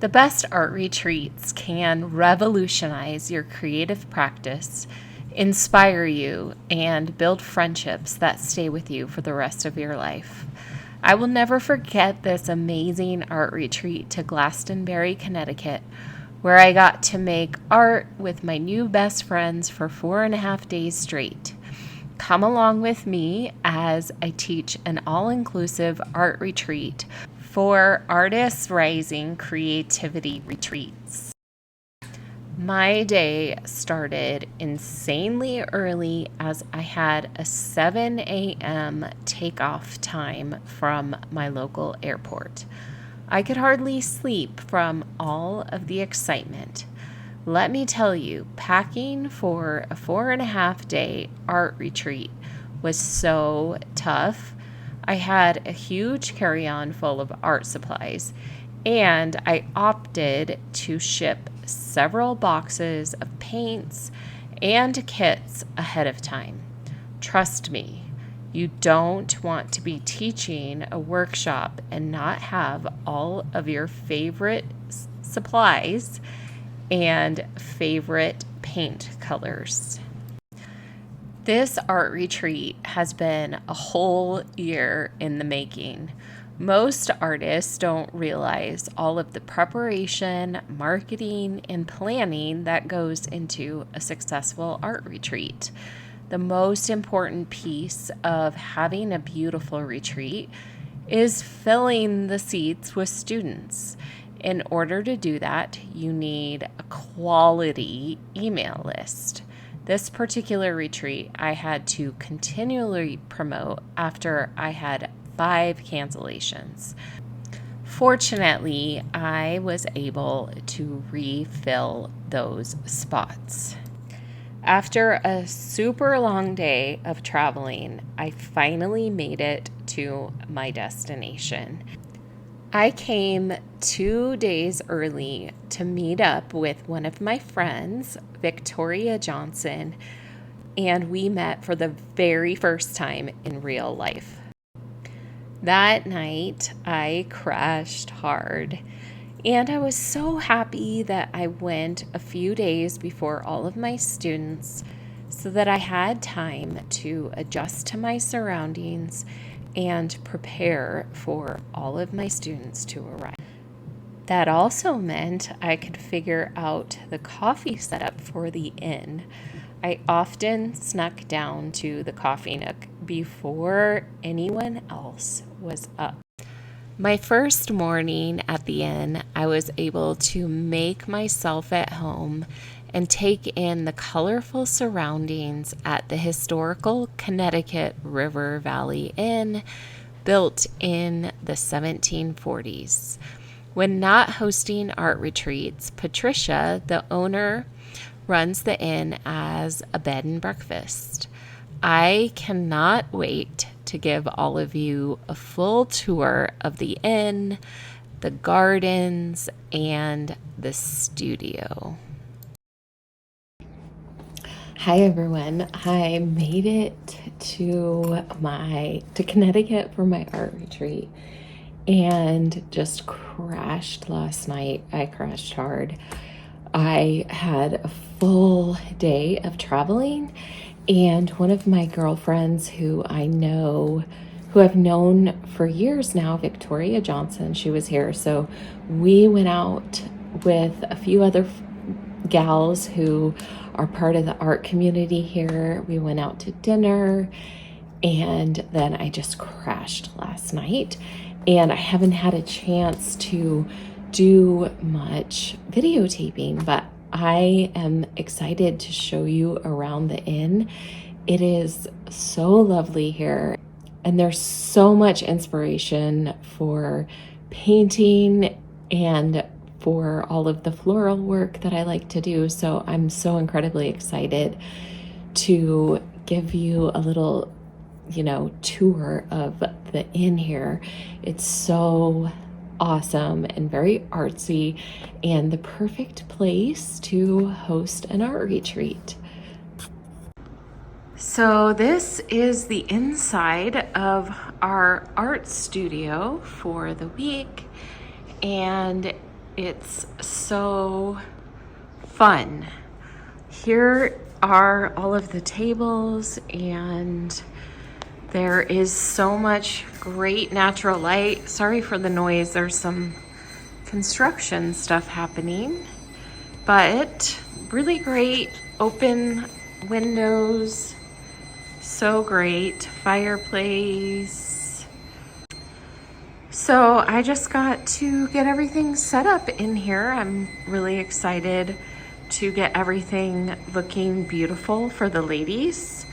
The best art retreats can revolutionize your creative practice, inspire you, and build friendships that stay with you for the rest of your life. I will never forget this amazing art retreat to Glastonbury, Connecticut, where I got to make art with my new best friends for 4.5 days straight. Come along with me as I teach an all-inclusive art retreat for Artists Rising Creativity Retreats. My day started insanely early as I had a 7 a.m. takeoff time from my local airport. I could hardly sleep from all of the excitement. Let me tell you, packing for a 4.5 day art retreat was so tough. I had a huge carry-on full of art supplies, and I opted to ship several boxes of paints and kits ahead of time. Trust me, you don't want to be teaching a workshop and not have all of your favorite supplies and favorite paint colors. This art retreat has been a whole year in the making. Most artists don't realize all of the preparation, marketing, and planning that goes into a successful art retreat. The most important piece of having a beautiful retreat is filling the seats with students. In order to do that, you need a quality email list. This particular retreat I had to continually promote after I had 5 cancellations. Fortunately, I was able to refill those spots. After a super long day of traveling, I finally made it to my destination. I came 2 days early to meet up with one of my friends, Victoria Johnson, and we met for the very first time in real life. That night, I crashed hard, and I was so happy that I went a few days before all of my students so that I had time to adjust to my surroundings and prepare for all of my students to arrive. That also meant I could figure out the coffee setup for the inn. I often snuck down to the coffee nook before anyone else was up. My first morning at the inn, I was able to make myself at home and take in the colorful surroundings at the historical Connecticut River Valley Inn, built in the 1740s. When not hosting art retreats, Patricia, the owner, runs the inn as a bed and breakfast. I cannot wait to give all of you a full tour of the inn, the gardens, and the studio. Hi everyone, I made it to Connecticut for my art retreat and just crashed last night. I crashed hard. I had a full day of traveling, and one of my girlfriends who I've known for years now, Victoria Johnson, she was here. So we went out with a few other gals who are part of the art community here. We went out to dinner, and then I just crashed last night, and I haven't had a chance to do much videotaping, but I am excited to show you around the inn. It is so lovely here, and there's so much inspiration for painting and for all of the floral work that I like to do. So I'm so incredibly excited to give you a little, tour of the inn here. It's so awesome and very artsy, and the perfect place to host an art retreat. So this is the inside of our art studio for the week, and It's so fun. Here are all of the tables, and there is so much great natural light. Sorry for the noise, there's some construction stuff happening, but really great open windows, so great fireplace. So I just got to get everything set up in here. I'm really excited to get everything looking beautiful for the ladies.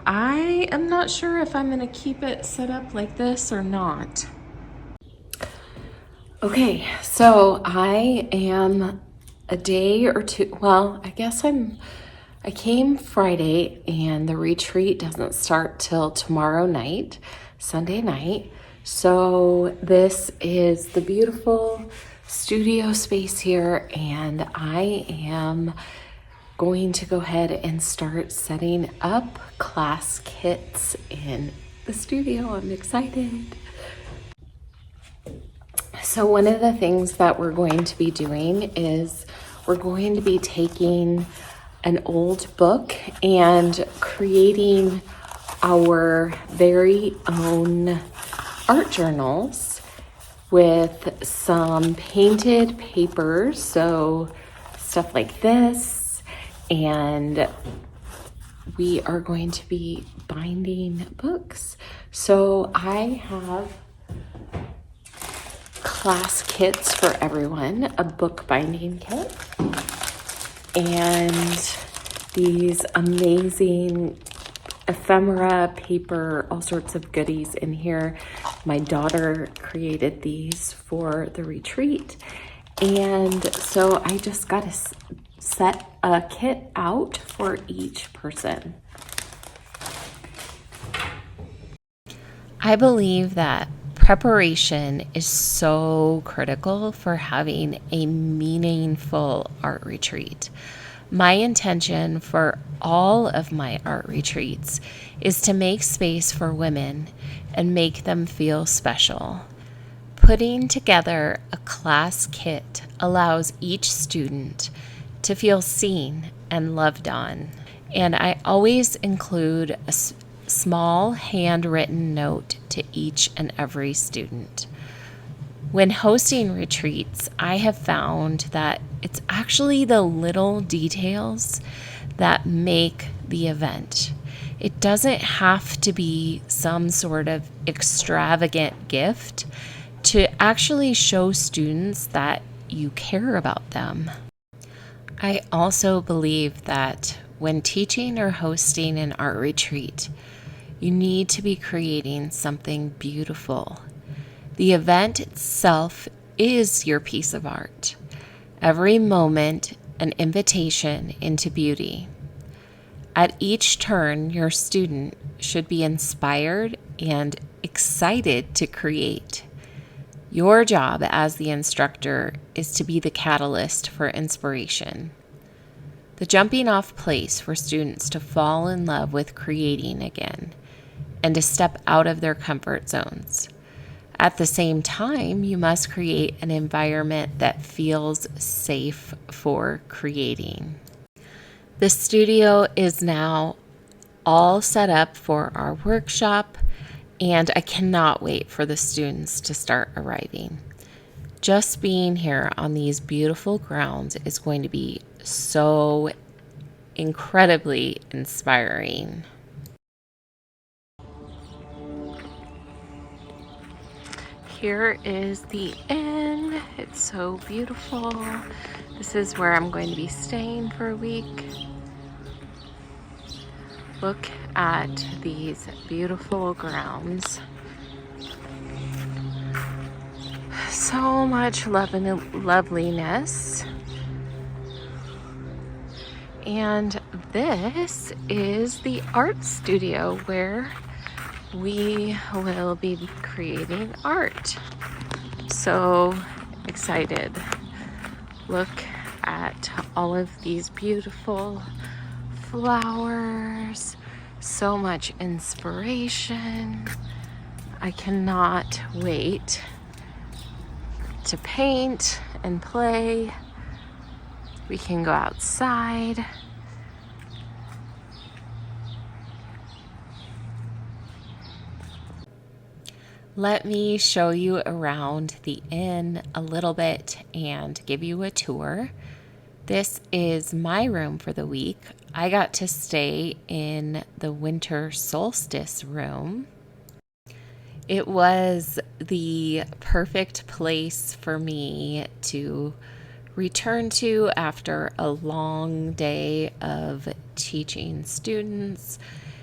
I am not sure if I'm gonna keep it set up like this or not. Okay, so I am a day or two, well, I guess I came Friday, and the retreat doesn't start till tomorrow night, Sunday night. So this is the beautiful studio space here, and I am going to go ahead and start setting up class kits in the studio. I'm excited. So one of the things that we're going to be doing is we're going to be taking an old book and creating our very own art journals with some painted papers, so stuff like this. And we are going to be binding books. So I have class kits for everyone, a book binding kit, and these amazing ephemera paper, all sorts of goodies in here. My daughter created these for the retreat, and so I just got to set a kit out for each person. I believe that preparation is so critical for having a meaningful art retreat. My intention for all of my art retreats is to make space for women and make them feel special. Putting together a class kit allows each student to feel seen and loved on. And I always include a small handwritten note to each and every student. When hosting retreats, I have found that it's actually the little details that make the event. It doesn't have to be some sort of extravagant gift to actually show students that you care about them. I also believe that when teaching or hosting an art retreat, you need to be creating something beautiful. The event itself is your piece of art. Every moment, an invitation into beauty. At each turn, your student should be inspired and excited to create. Your job as the instructor is to be the catalyst for inspiration, the jumping off place for students to fall in love with creating again and to step out of their comfort zones. At the same time, you must create an environment that feels safe for creating. The studio is now all set up for our workshop, and I cannot wait for the students to start arriving. Just being here on these beautiful grounds is going to be so incredibly inspiring. Here is the inn. It's so beautiful. This is where I'm going to be staying for a week. Look at these beautiful grounds. So much love and loveliness. And this is the art studio where we will be creating art. So excited. Look at all of these beautiful flowers, so much inspiration. I cannot wait to to paint and play. We can go outside. Let me show you around the inn a little bit and give you a tour. This is my room for the week. I got to stay in the winter solstice room. It was the perfect place for me to return to after a long day of teaching students.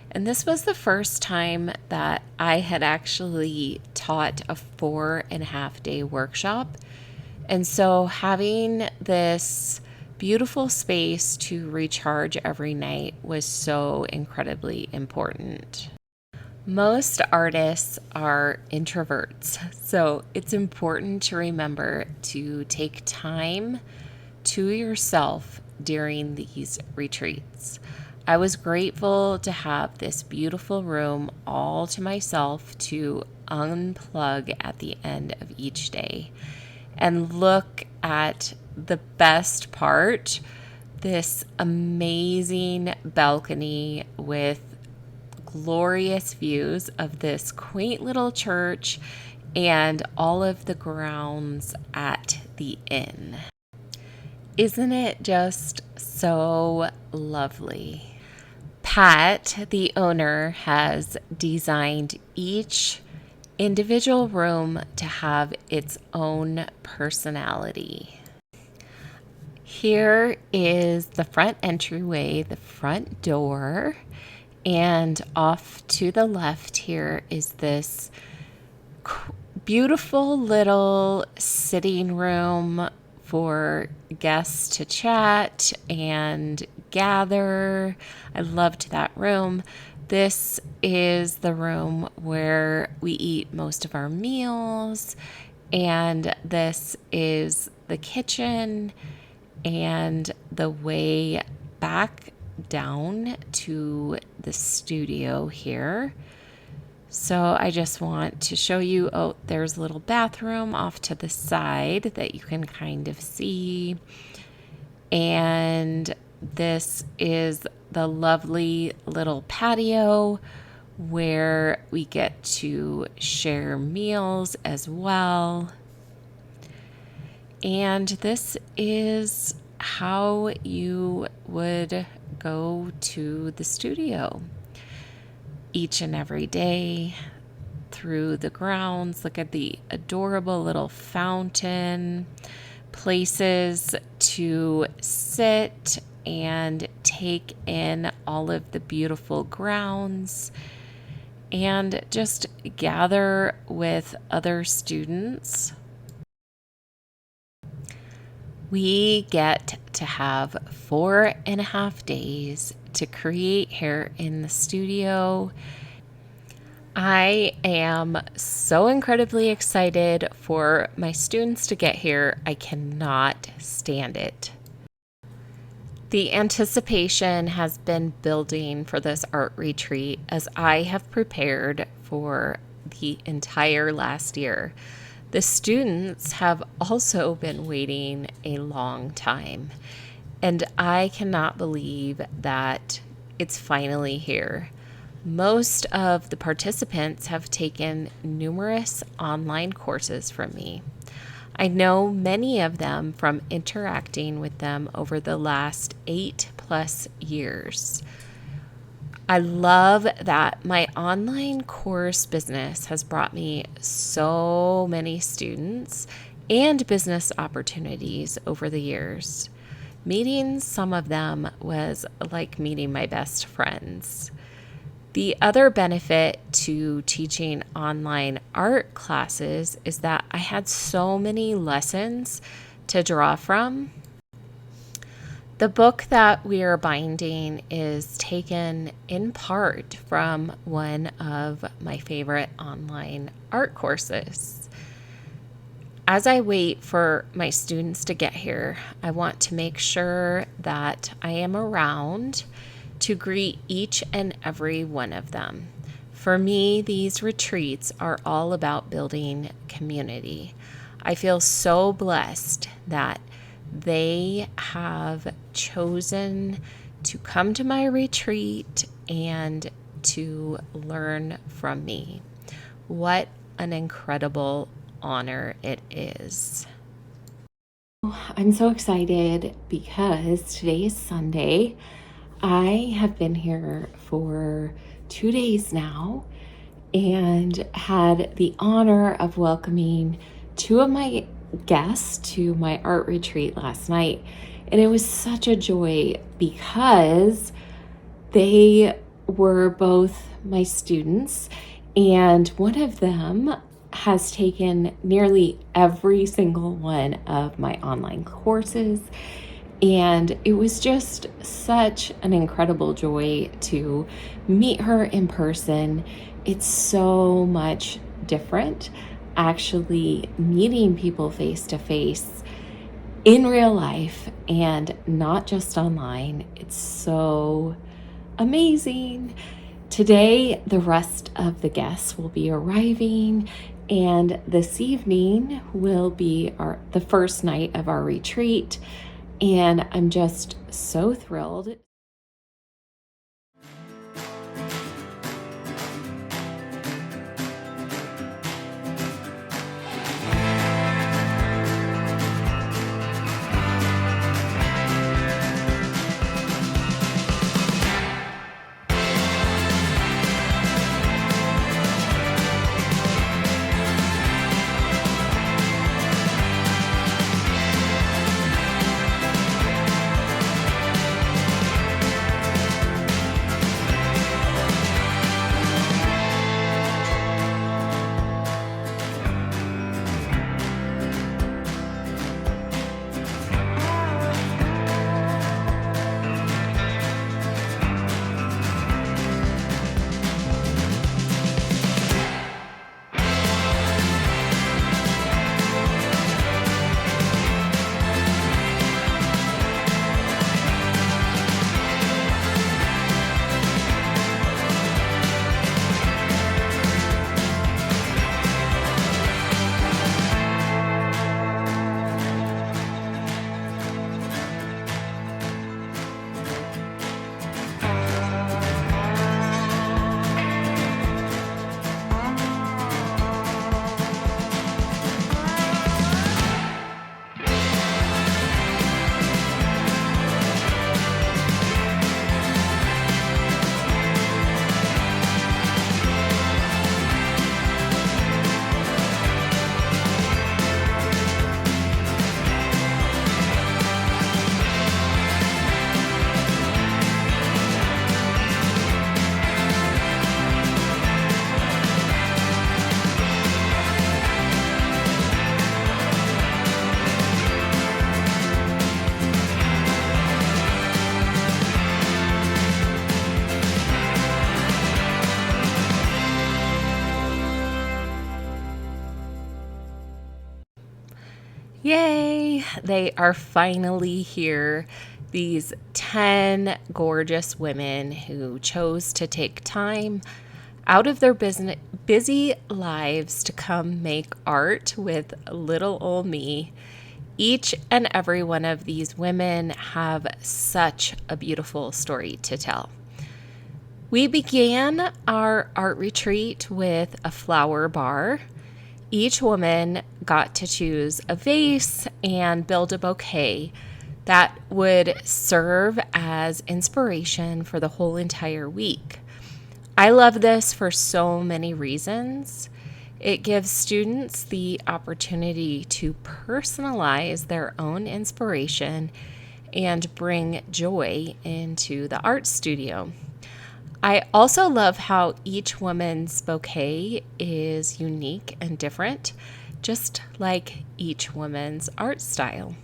And this was the first time that I had actually taught a 4.5-day workshop. And so having this beautiful space to recharge every night was so incredibly important. Most artists are introverts, so it's important to remember to take time to yourself during these retreats. I was grateful to have this beautiful room all to myself to unplug at the end of each day and look at the best part, this amazing balcony with glorious views of this quaint little church and all of the grounds at the inn. Isn't it just so lovely? Pat, the owner, has designed each individual room to have its own personality. Here is the front entryway, the front door, and off to the left here is this beautiful little sitting room for guests to chat and gather. I loved that room. This is the room where we eat most of our meals, and this is the kitchen and the way back down to the studio here. So I just want to show you, oh, there's a little bathroom off to the side that you can kind of see. And this is the lovely little patio where we get to share meals as well. And this is how you would go to the studio each and every day through the grounds. Look at the adorable little fountain, places to sit and take in all of the beautiful grounds and just gather with other students. We get to have 4.5 days to create here in the studio. I am so incredibly excited for my students to get here. I cannot stand it. The anticipation has been building for this art retreat as I have prepared for the entire last year. The students have also been waiting a long time, and I cannot believe that it's finally here. Most of the participants have taken numerous online courses from me. I know many of them from interacting with them over the last 8+ years. I love that my online course business has brought me so many students and business opportunities over the years. Meeting some of them was like meeting my best friends. The other benefit to teaching online art classes is that I had so many lessons to draw from. The book that we are binding is taken in part from one of my favorite online art courses. As I wait for my students to get here, I want to make sure that I am around to greet each and every one of them. For me, these retreats are all about building community. I feel so blessed that they have chosen to come to my retreat and to learn from me. What an incredible honor it is. I'm so excited because today is Sunday. I have been here for 2 days now and had the honor of welcoming 2 of my guests to my art retreat last night. And it was such a joy because they were both my students, and one of them has taken nearly every single one of my online courses. And it was just such an incredible joy to meet her in person. It's so much different actually meeting people face to face in real life and not just online. It's so amazing. Today, the rest of the guests will be arriving, and this evening will be the first night of our retreat, and I'm just so thrilled. Yay! They are finally here. These 10 gorgeous women who chose to take time out of their busy lives to come make art with little old me. Each and every one of these women have such a beautiful story to tell. We began our art retreat with a flower bar. Each woman got to choose a vase and build a bouquet that would serve as inspiration for the whole entire week. I love this for so many reasons. It gives students the opportunity to personalize their own inspiration and bring joy into the art studio. I also love how each woman's bouquet is unique and different, just like each woman's art style.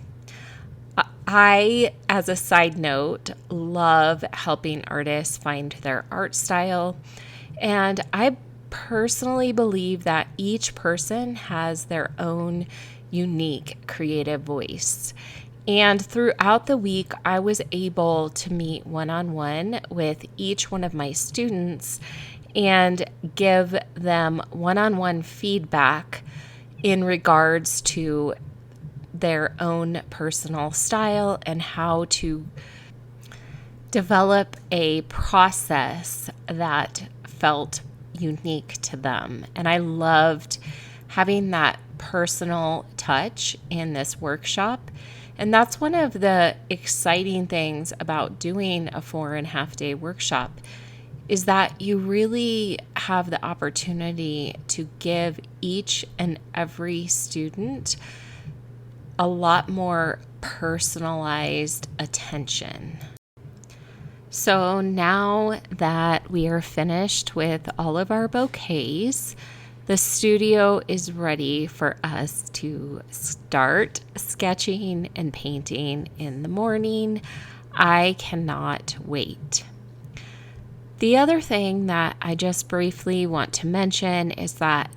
I, as a side note, love helping artists find their art style, and I personally believe that each person has their own unique creative voice. And throughout the week, I was able to meet one-on-one with each one of my students and give them one-on-one feedback in regards to their own personal style and how to develop a process that felt unique to them. And I loved having that personal touch in this workshop. And that's one of the exciting things about doing a 4.5-day workshop, is that you really have the opportunity to give each and every student a lot more personalized attention. So now that we are finished with all of our bouquets, the studio is ready for us to start sketching and painting in the morning. I cannot wait. The other thing that I just briefly want to mention is that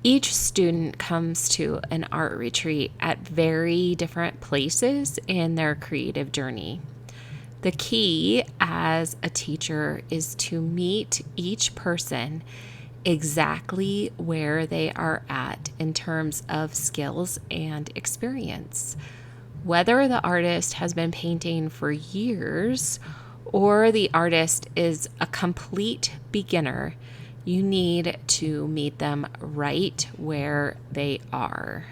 each student comes to an art retreat at very different places in their creative journey. The key as a teacher is to meet each person exactly where they are at in terms of skills and experience. Whether the artist has been painting for years or the artist is a complete beginner, you need to meet them right where they are.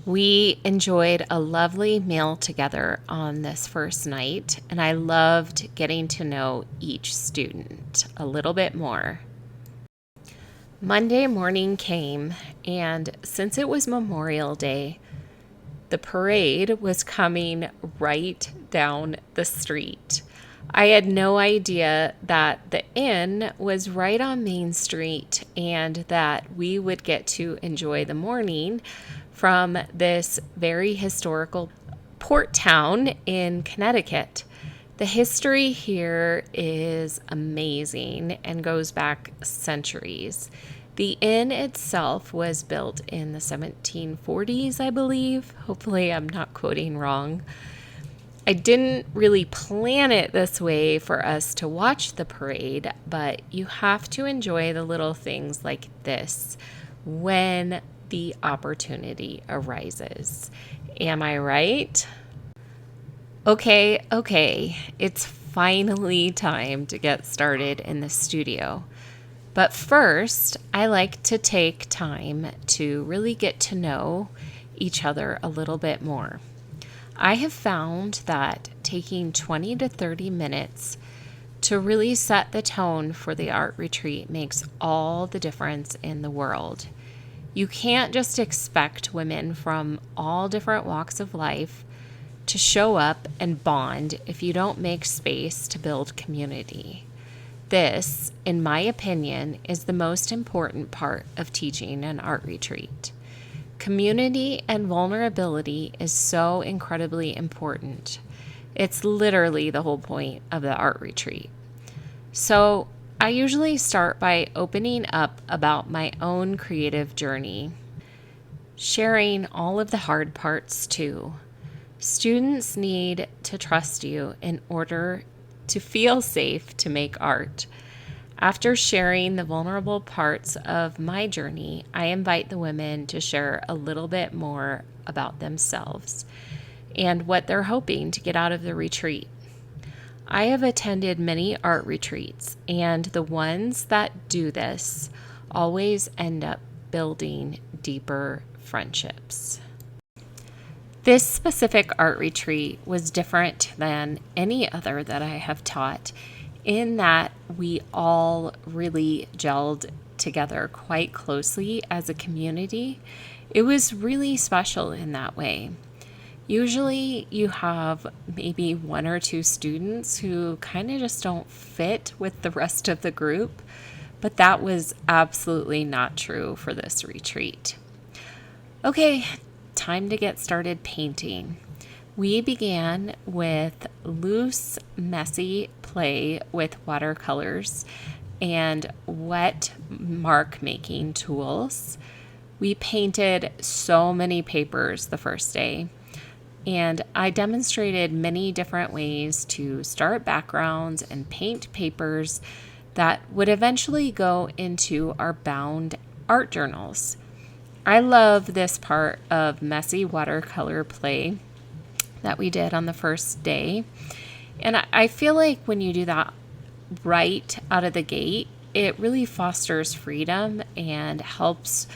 We enjoyed a lovely meal together on this first night, and I loved getting to know each student a little bit more. Monday morning came, and since it was Memorial Day, the parade was coming right down the street. I had no idea that the inn was right on Main Street and that we would get to enjoy the morning from this very historical port town in Connecticut. The history here is amazing and goes back centuries. The inn itself was built in the 1740s, I believe. Hopefully I'm not quoting wrong. I didn't really plan it this way for us to watch the parade, but you have to enjoy the little things like this when the opportunity arises. Am I right? Okay, it's finally time to get started in the studio. But first, I like to take time to really get to know each other a little bit more. I have found that taking 20 to 30 minutes to really set the tone for the art retreat makes all the difference in the world. You can't just expect women from all different walks of life to show up and bond if you don't make space to build community. This, in my opinion, is the most important part of teaching an art retreat. Community and vulnerability is so incredibly important. It's literally the whole point of the art retreat. So I usually start by opening up about my own creative journey, sharing all of the hard parts too. Students need to trust you in order to feel safe to make art. After sharing the vulnerable parts of my journey, I invite the women to share a little bit more about themselves and what they're hoping to get out of the retreat. I have attended many art retreats, and the ones that do this always end up building deeper friendships. This specific art retreat was different than any other that I have taught, in that we all really gelled together quite closely as a community. It was really special in that way. Usually you have maybe one or two students who kind of just don't fit with the rest of the group, but that was absolutely not true for this retreat. Okay, time to get started painting. We began with loose, messy play with watercolors and wet mark making tools. We painted so many papers the first day, and I demonstrated many different ways to start backgrounds and paint papers that would eventually go into our bound art journals. I love this part of messy watercolor play that we did on the first day. And I feel like when you do that right out of the gate, it really fosters freedom and helps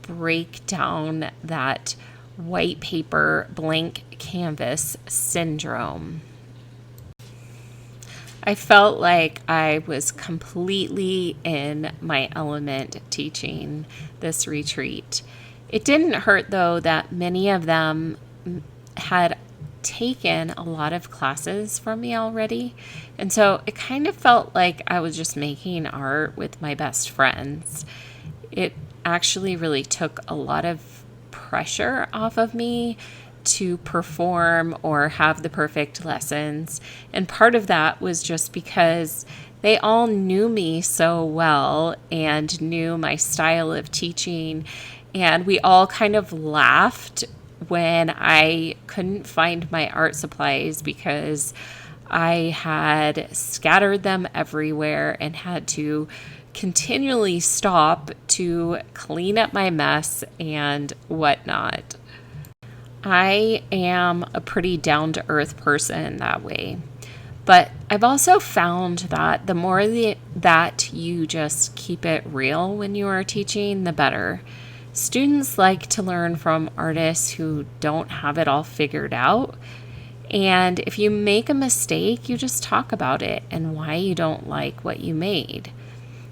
break down that white paper blank canvas syndrome. I felt like I was completely in my element teaching this retreat. It didn't hurt, though, that many of them had taken a lot of classes from me already. And so it kind of felt like I was just making art with my best friends. It actually really took a lot of pressure off of me to perform or have the perfect lessons. And part of that was just because they all knew me so well and knew my style of teaching. And we all kind of laughed when I couldn't find my art supplies because I had scattered them everywhere and had to continually stop to clean up my mess and whatnot. I am a pretty down-to-earth person that way. But I've also found that the more that you just keep it real when you are teaching, the better. Students like to learn from artists who don't have it all figured out. And if you make a mistake, you just talk about it and why you don't like what you made.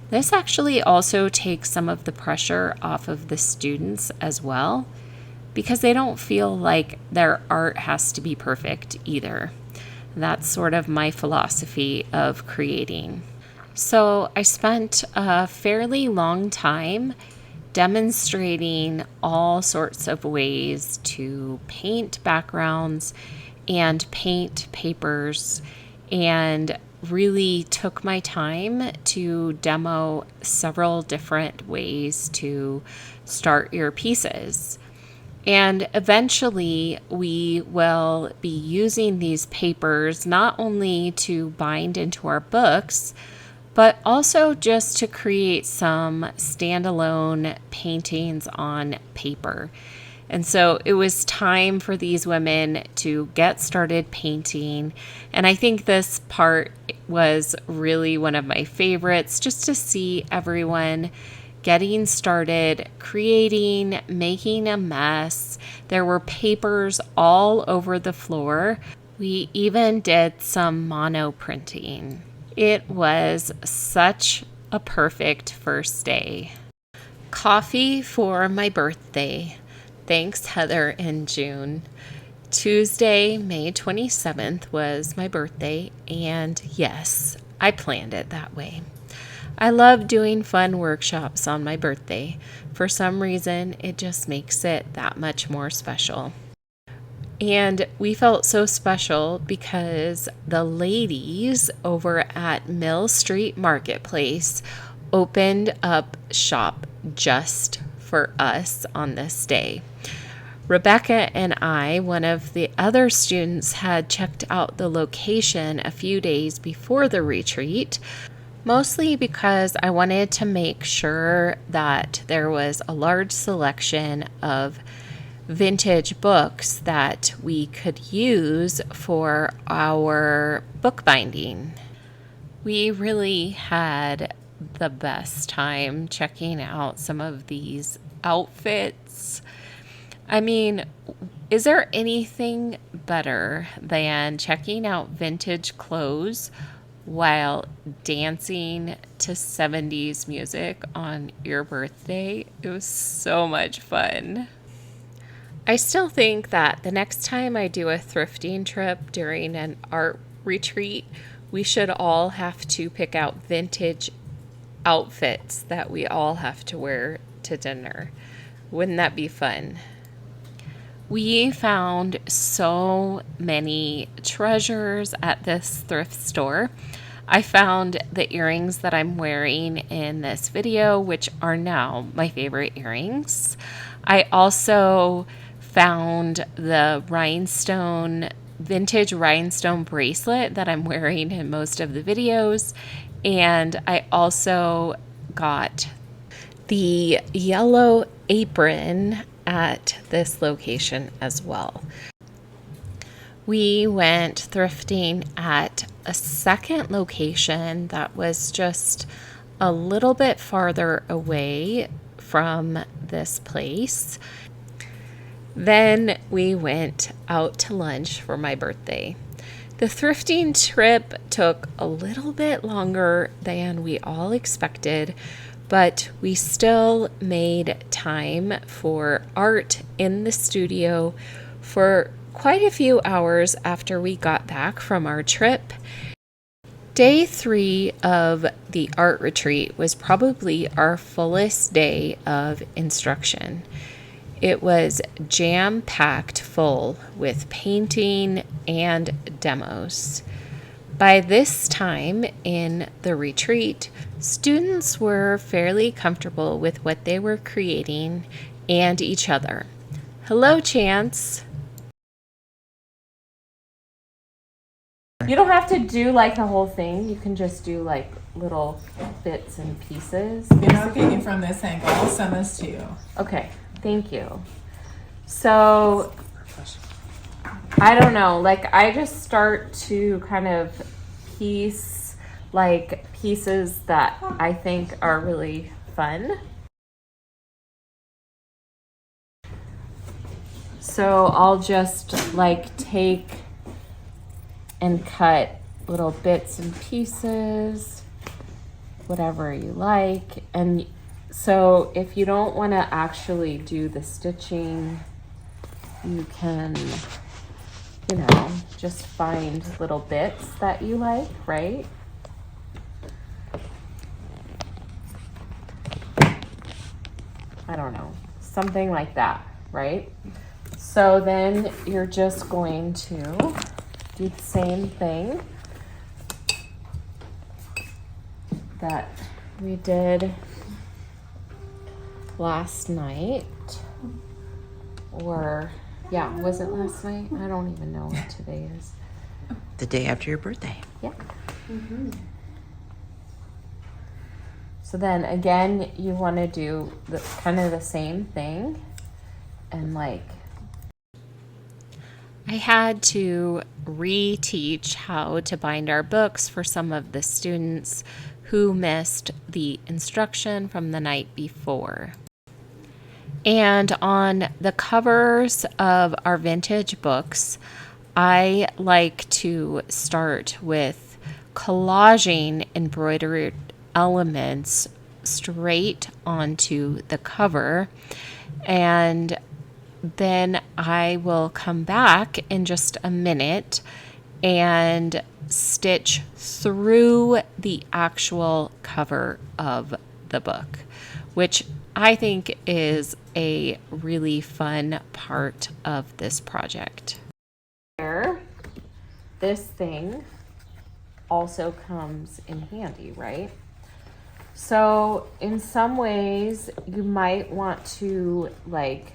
This actually also takes some of the pressure off of the students as well, because they don't feel like their art has to be perfect either. That's sort of my philosophy of creating. So I spent a fairly long time demonstrating all sorts of ways to paint backgrounds and paint papers, and really took my time to demo several different ways to start your pieces. And eventually we will be using these papers not only to bind into our books, but also just to create some standalone paintings on paper. And so it was time for these women to get started painting. And I think this part was really one of my favorites, just to see everyone getting started, creating, making a mess. There were papers all over the floor. We even did some mono printing. It was such a perfect first day. Coffee for my birthday. Thanks, Heather and June. Tuesday, May 27th was my birthday, and yes, I planned it that way. I love doing fun workshops on my birthday. For some reason, it just makes it that much more special. And we felt so special because the ladies over at Mill Street Marketplace opened up shop just for us on this day. Rebecca and I, one of the other students, had checked out the location a few days before the retreat, mostly because I wanted to make sure that there was a large selection of vintage books that we could use for our bookbinding. We really had the best time checking out some of these outfits. I mean, is there anything better than checking out vintage clothes while dancing to 70s music on your birthday? It was so much fun. I still think that the next time I do a thrifting trip during an art retreat, we should all have to pick out vintage outfits that we all have to wear to dinner. Wouldn't that be fun? We found so many treasures at this thrift store. I found the earrings that I'm wearing in this video, which are now my favorite earrings. I also found the vintage rhinestone bracelet that I'm wearing in most of the videos. And I also got the yellow apron at this location as well. We went thrifting at a second location that was just a little bit farther away from this place. Then we went out to lunch for my birthday. The thrifting trip took a little bit longer than we all expected, but we still made time for art in the studio for quite a few hours after we got back from our trip. Day 3 of the art retreat was probably our fullest day of instruction. It was jam-packed full with painting and demos. By this time in the retreat, students were fairly comfortable with what they were creating and each other. Hello, Chance. You don't have to do like the whole thing. You can just do like little bits and pieces. You're not getting from this angle. I'll send this to you. Okay, thank you. So, I don't know, like I just start to kind of piece like pieces that I think are really fun. So I'll just like take and cut little bits and pieces, whatever you like. And so if you don't want to actually do the stitching, you can, you know, just find little bits that you like, right? I don't know, something like that, right? So then you're just going to do the same thing that we did last night. Or, yeah, was it last night? I don't even know what today is. The day after your birthday. Yeah. Mm-hmm. So then again, you want to do the kind of the same thing. And like, I had to reteach how to bind our books for some of the students who missed the instruction from the night before. And on the covers of our vintage books, I like to start with collaging embroidered elements straight onto the cover, and then I will come back in just a minute and stitch through the actual cover of the book, which I think is a really fun part of this project. This thing also comes in handy, right? So in some ways you might want to like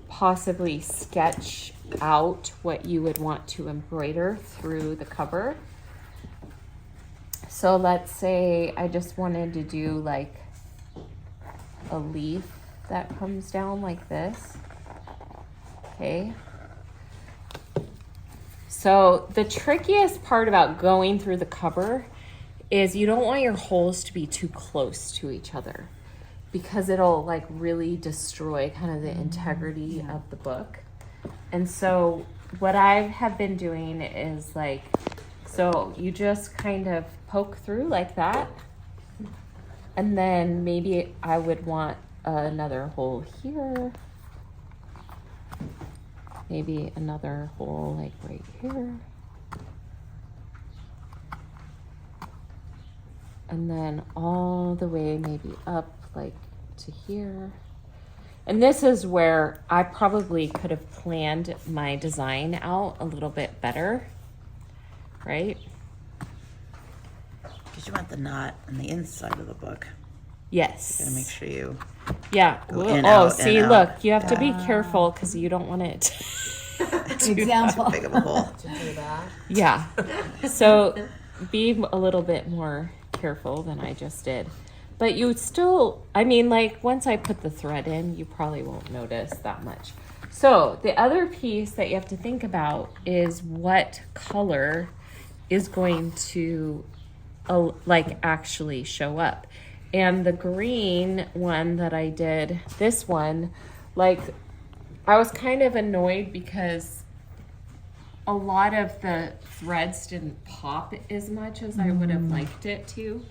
possibly sketch out what you would want to embroider through the cover. So let's say I just wanted to do like a leaf that comes down like this. Okay. So the trickiest part about going through the cover is you don't want your holes to be too close to each other, because it'll like really destroy kind of the integrity of the book. And so what I have been doing is like, so you just kind of poke through like that. And then maybe I would want another hole here. Maybe another hole like right here. And then all the way maybe up like to here. And this is where I probably could have planned my design out a little bit better, right? Because you want the knot on the inside of the book. Yes. You gotta make sure you. Yeah. Go in, out, see, in, look, out. you have to be careful because you don't want it Too big of a hole. To do that. Yeah. So be a little bit more careful than I just did. But you still, I mean, like once I put the thread in, you probably won't notice that much. So the other piece that you have to think about is what color is going to like actually show up. And the green one that I did, this one, like I was kind of annoyed because a lot of the threads didn't pop as much as I would have liked it to,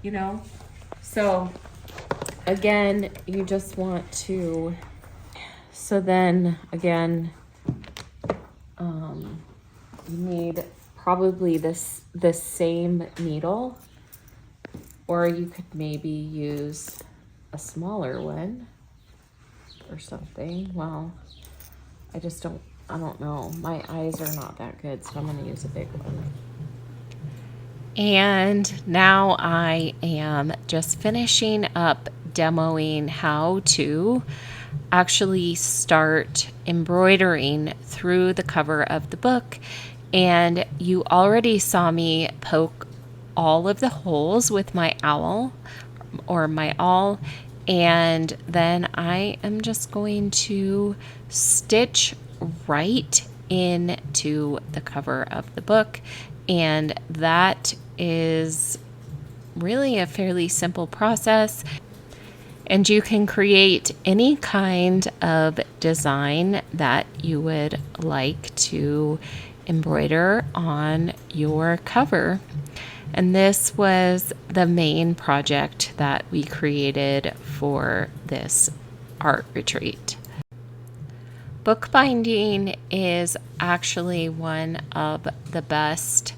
you know? So again, you just want to, so then again, you need probably this same needle, or you could maybe use a smaller one or something. Well, I don't know. My eyes are not that good, so I'm going to use a big one. And now I am just finishing up demoing how to actually start embroidering through the cover of the book. And you already saw me poke all of the holes with my awl or my awl. And then I am just going to stitch right into the cover of the book. And that is really a fairly simple process. And you can create any kind of design that you would like to embroider on your cover. And this was the main project that we created for this art retreat. Bookbinding is actually one of the best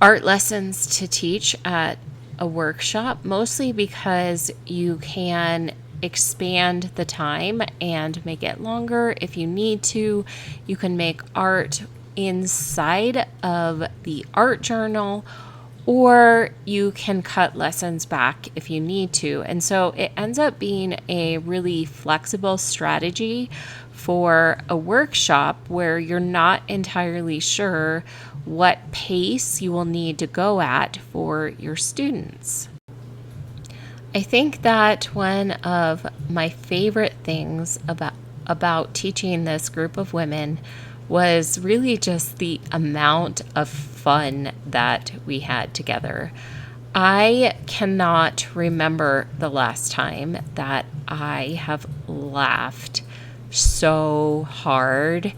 art lessons to teach at a workshop, mostly because you can expand the time and make it longer if you need to. You can make art inside of the art journal, or you can cut lessons back if you need to. And so it ends up being a really flexible strategy for a workshop where you're not entirely sure what pace you will need to go at for your students. I think that one of my favorite things about teaching this group of women was really just the amount of fun that we had together. I cannot remember the last time that I have laughed so hard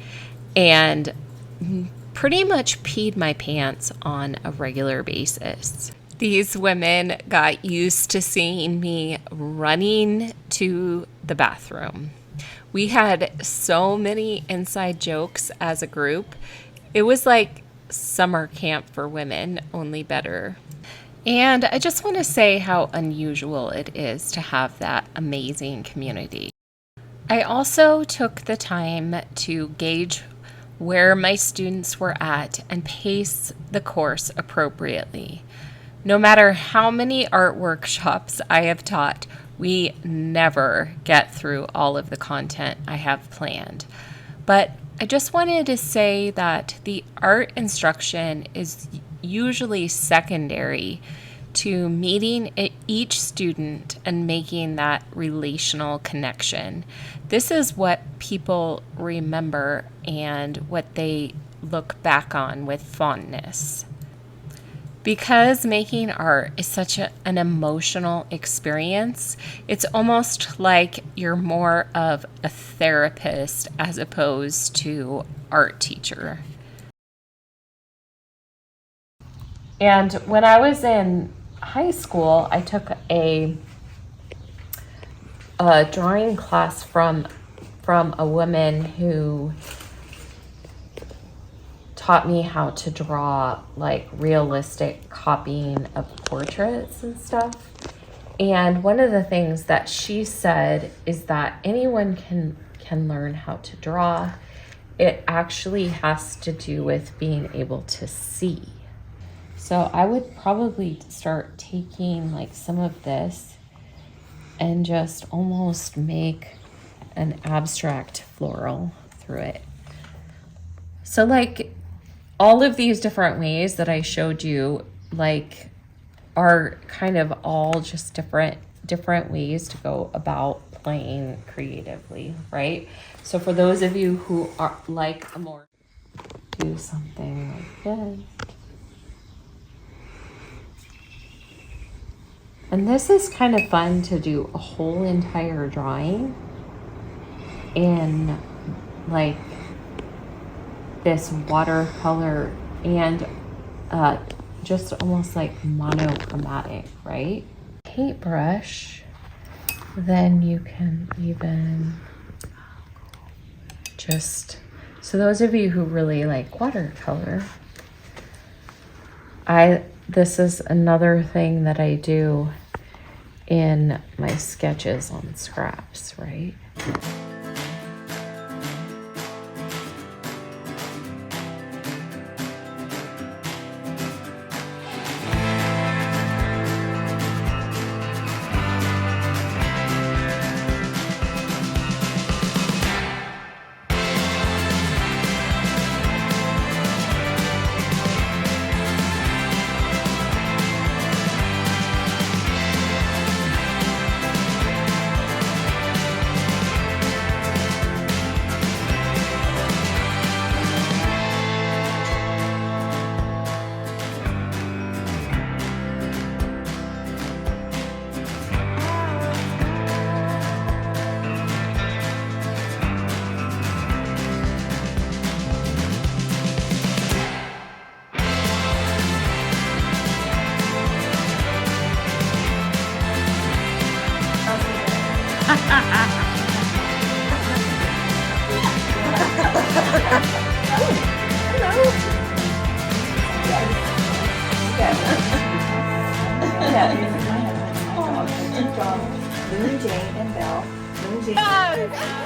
and pretty much peed my pants on a regular basis. These women got used to seeing me running to the bathroom. We had so many inside jokes as a group. It was like summer camp for women, only better. And I just want to say how unusual it is to have that amazing community. I also took the time to gauge where my students were at and pace the course appropriately. No matter how many art workshops I have taught, we never get through all of the content I have planned. But I just wanted to say that the art instruction is usually secondary to meeting each student and making that relational connection. This is what people remember and what they look back on with fondness. Because making art is such an emotional experience, it's almost like you're more of a therapist as opposed to art teacher. And when I was in high school, I took a drawing class from a woman who taught me how to draw like realistic copying of portraits and stuff. And one of the things that she said is that anyone can learn how to draw. It actually has to do with being able to see. So I would probably start taking like some of this and just almost make an abstract floral through it. So like all of these different ways that I showed you like are kind of all just different ways to go about playing creatively, right? So for those of you who are like a more, do something like this. And this is kind of fun to do a whole entire drawing in like this watercolor and just almost like monochromatic, right? Paintbrush, then you can even just, so those of you who really like watercolor, this is another thing that I do in my sketches on scraps, right?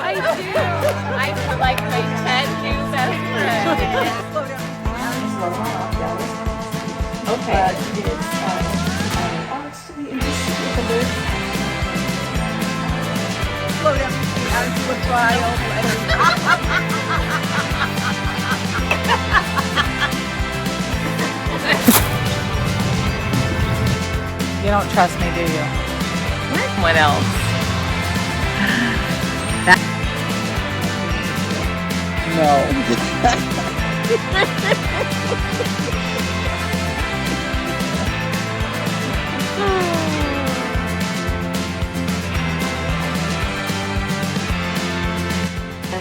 I do. I'm like my 10 new best friends. Okay. Slow down as you look wild. You don't trust me, do you? What else? And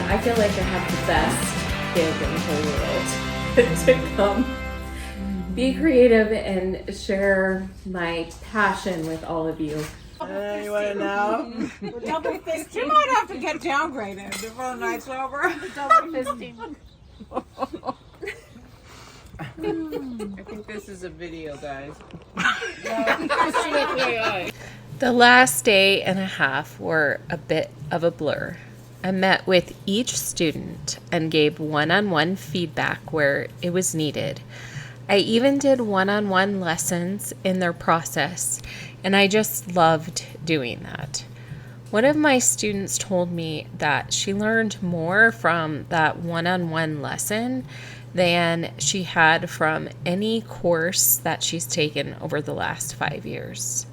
I feel like I have the best gig in the whole world to come be creative and share my passion with all of you. You want to know? Double fist. You might have to get downgraded for the night's over. Double fisting. I think this is a video, guys. The last day and a half were a bit of a blur. I met with each student and gave one-on-one feedback where it was needed. I even did one-on-one lessons in their process, and I just loved doing that. One of my students told me that she learned more from that one-on-one lesson than she had from any course that she's taken over the last 5 years.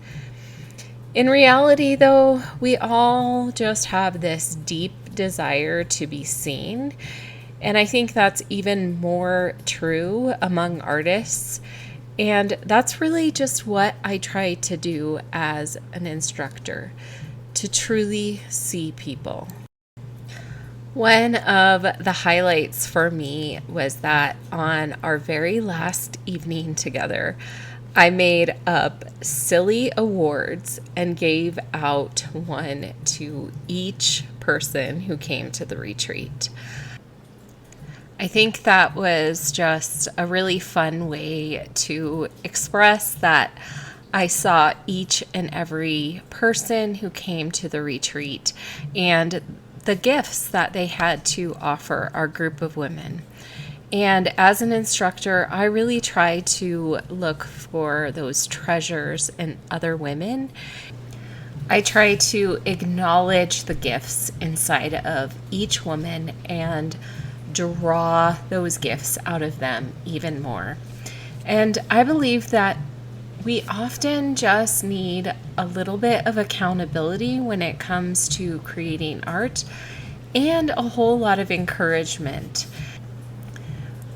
In reality, though, we all just have this deep desire to be seen, and I think that's even more true among artists. And that's really just what I try to do as an instructor, to truly see people. One of the highlights for me was that on our very last evening together, I made up silly awards and gave out one to each person who came to the retreat. I think that was just a really fun way to express that I saw each and every person who came to the retreat and the gifts that they had to offer our group of women. And as an instructor, I really try to look for those treasures in other women. I try to acknowledge the gifts inside of each woman and draw those gifts out of them even more. And I believe that We often just need a little bit of accountability when it comes to creating art and a whole lot of encouragement.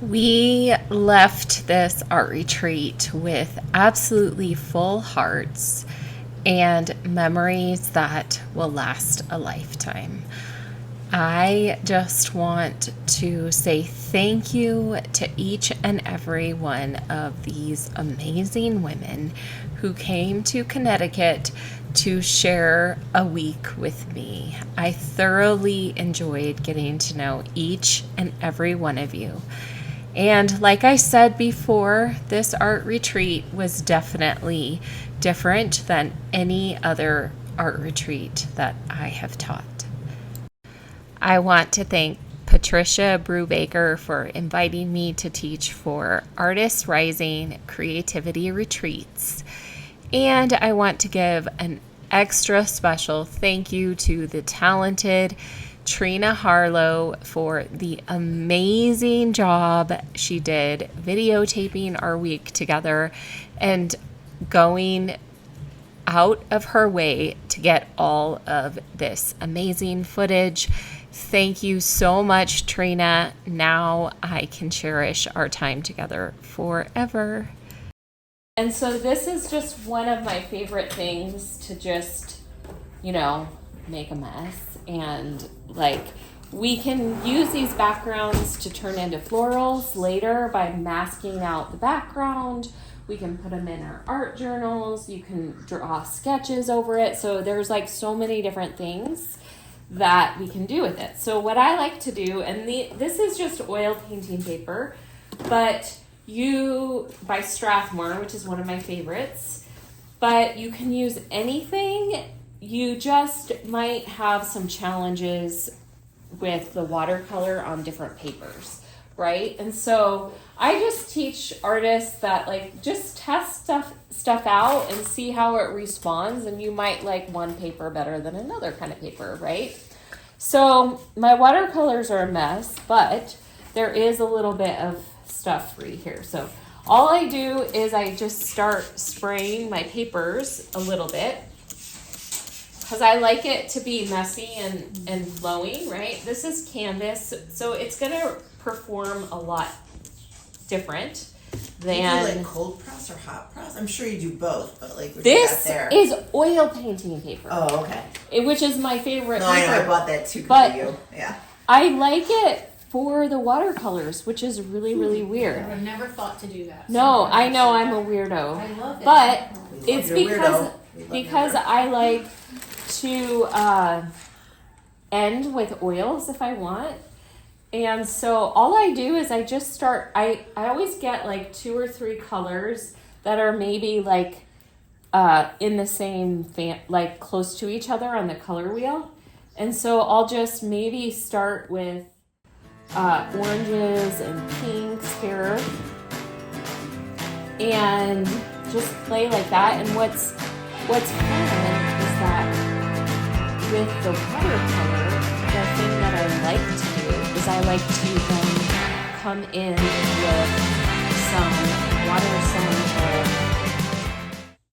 We left this art retreat with absolutely full hearts and memories that will last a lifetime. I just want to say thank you to each and every one of these amazing women who came to Connecticut to share a week with me. I thoroughly enjoyed getting to know each and every one of you. And like I said before, this art retreat was definitely different than any other art retreat that I have taught. I want to thank Patricia Brubaker for inviting me to teach for Artists Rising Creativity Retreats. And I want to give an extra special thank you to the talented Trina Harlow for the amazing job she did videotaping our week together and going out of her way to get all of this amazing footage. Thank you so much, Trina. Now I can cherish our time together forever. And so this is just one of my favorite things to just, make a mess. And we can use these backgrounds to turn into florals later by masking out the background. We can put them in our art journals. You can draw sketches over it. So there's so many different things that we can do with it. So what I like to do, and this is just oil painting paper, but by Strathmore, which is one of my favorites, but you can use anything. You just might have some challenges with the watercolor on different papers, right? And so I just teach artists that just test stuff out and see how it responds, and you might like one paper better than another kind of paper, right? So my watercolors are a mess, but there is a little bit of stuff free here. So all I do is I just start spraying my papers a little bit because I like it to be messy and flowing, right? This is canvas, so it's gonna perform a lot different than... Do you cold press or hot press? I'm sure you do both, but what this you got there? is oil painting paper. Oh, okay. Which is my favorite No, paper. I know, I bought that too But for you. Yeah. I like it for the watercolors, which is really, really weird. I've never thought to do that. No, I know I'm a weirdo. I love it. But We love it's your weirdo. because I like to end with oils if I want. And so all I do is I just start, I always get 2 or 3 colors that are maybe in the same, close to each other on the color wheel. And so I'll just maybe start with oranges and pinks here. And just play like that. And what's fun is that with the watercolor, the thing that I like to do is I like to then come in with some water sample